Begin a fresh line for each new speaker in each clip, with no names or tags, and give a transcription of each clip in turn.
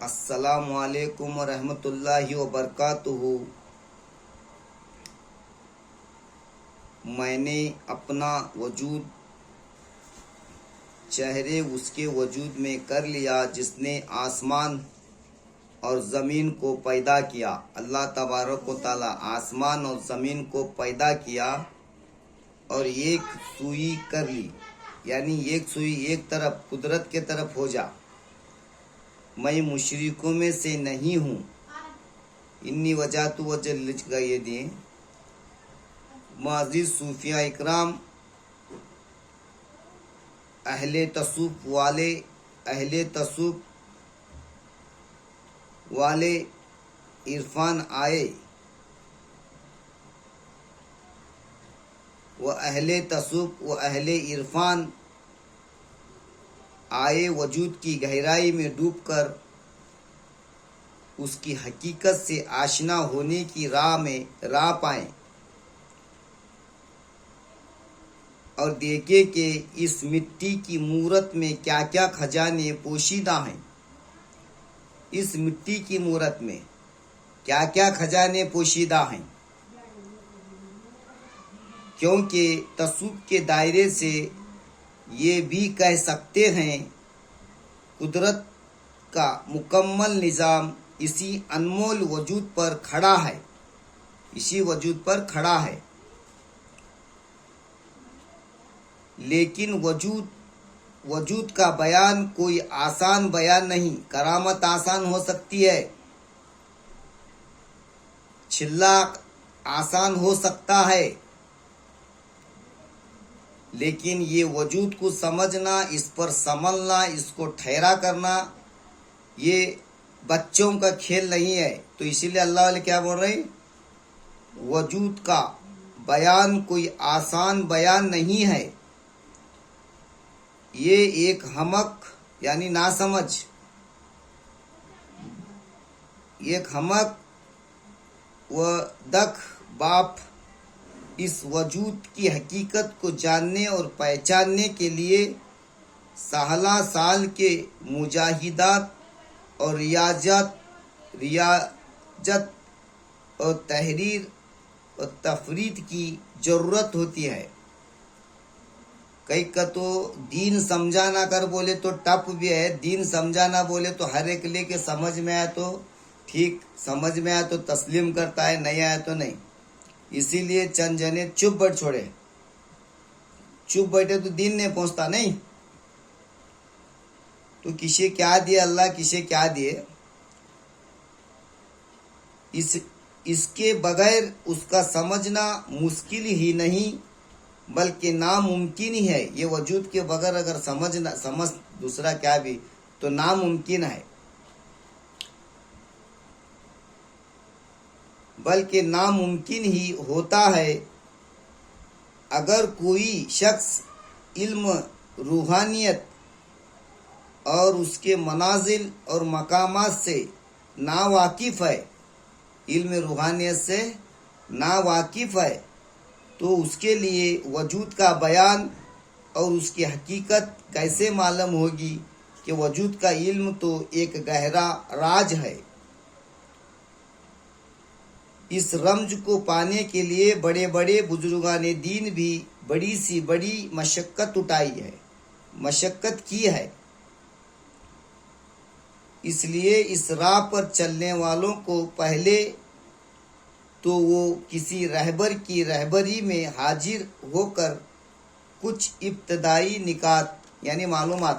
السلام علیکم ورحمۃ اللہ وبرکاتہ۔ میں نے اپنا وجود چہرے اس کے وجود میں کر لیا جس نے آسمان اور زمین کو پیدا کیا۔ اللہ تبارک و تعالی آسمان اور زمین کو پیدا کیا اور ایک سوئی کر لی، یعنی ایک سوئی ایک طرف قدرت کے طرف ہو جا۔ میں مشرکوں میں سے نہیں ہوں۔ انی وجہت وجہ لکھ گئے دیں معزز صوفیاء اکرام، اہل تصوف والے عرفان آئے، وہ اہل تصوف و اہل عرفان آئے وجود کی گہرائی میں ڈوب کر اس کی حقیقت سے آشنا ہونے کی راہ پائیں اور دیکھے کہ اس مٹی کی مورت میں کیا کیا خزانے پوشیدہ ہیں۔ اس مٹی کی مورت میں کیا کیا خزانے پوشیدہ ہیں، کیونکہ تصوف کے دائرے سے یہ بھی کہہ سکتے ہیں قدرت کا مکمل نظام اسی انمول وجود پر کھڑا ہے، اسی وجود پر کھڑا ہے۔ لیکن وجود کا بیان کوئی آسان بیان نہیں۔ کرامت آسان ہو سکتی ہے، چلا آسان ہو سکتا ہے، لیکن یہ وجود کو سمجھنا، اس پر سنبھلنا، اس کو ٹھہرا کرنا، یہ بچوں کا کھیل نہیں ہے۔ تو اسی لیے اللہ والے کیا بول رہے ہیں، وجود کا بیان کوئی آسان بیان نہیں ہے۔ یہ ایک حمق یعنی ناسمجھ، ایک حمق و دکھ باپ اس وجود کی حقیقت کو جاننے اور پہچاننے کے لیے سالہ سال کے مجاہدات اور ریاضت اور تحریر اور تفرید کی ضرورت ہوتی ہے۔ کئی کا تو دین سمجھا نہ کر بولے تو ٹپ بھی ہے، دین سمجھا نہ بولے تو ہر ایک لے کے سمجھ میں آئے تو ٹھیک، سمجھ میں آئے تو تسلیم کرتا ہے، نہیں آئے تو نہیں۔ اسی لیے چند جنے چپ بیٹھے تو دین نہیں پہنچتا نہیں۔ تو کسے کیا دیے اللہ، کسے کیا دیے، اس کے بغیر اس کا سمجھنا مشکل ہی نہیں بلکہ ناممکن ہی ہے۔ یہ وجود کے بغیر اگر سمجھ دوسرا کیا بھی تو ناممکن ہے، بلکہ ناممکن ہی ہوتا ہے۔ اگر کوئی شخص علم روحانیت اور اس کے منازل اور مقامات سے ناواقف ہے، علم روحانیت سے ناواقف ہے، تو اس کے لیے وجود کا بیان اور اس کی حقیقت کیسے معلوم ہوگی کہ وجود کا علم تو ایک گہرا راز ہے۔ اس رمز کو پانے کے لیے بڑے بڑے بزرگان دین بھی بڑی سی بڑی مشقت کی ہے۔ اس لیے اس راہ پر چلنے والوں کو پہلے تو وہ کسی رہبر کی رہبری میں حاضر ہو کر کچھ ابتدائی نکات یعنی معلومات،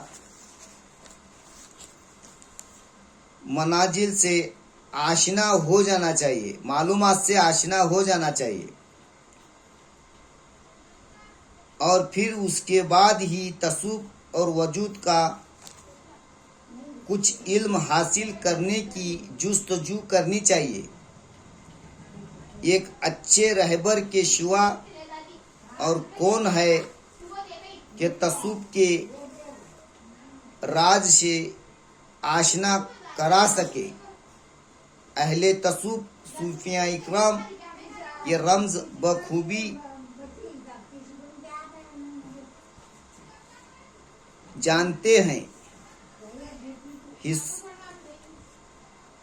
منازل سے آشنا ہو جانا چاہیے، معلومات سے آشنا ہو جانا چاہیے، اور پھر اس کے بعد ہی تصوف اور وجود کا کچھ علم حاصل کرنے کی جستجو کرنی چاہیے۔ ایک اچھے رہبر کے سوا اور کون ہے کہ تصوف کے راز سے آشنا کرا سکے۔ اہل تصوف صوفیاء اکرام یہ رمز بخوبی جانتے ہیں۔